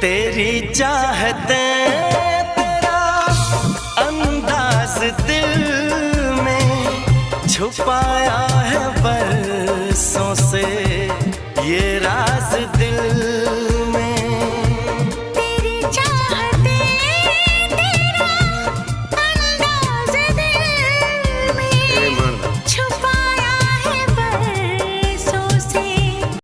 तेरी चाहते तेरा अंदाज दिल में छुपाया है बरसों से, ये राज दिल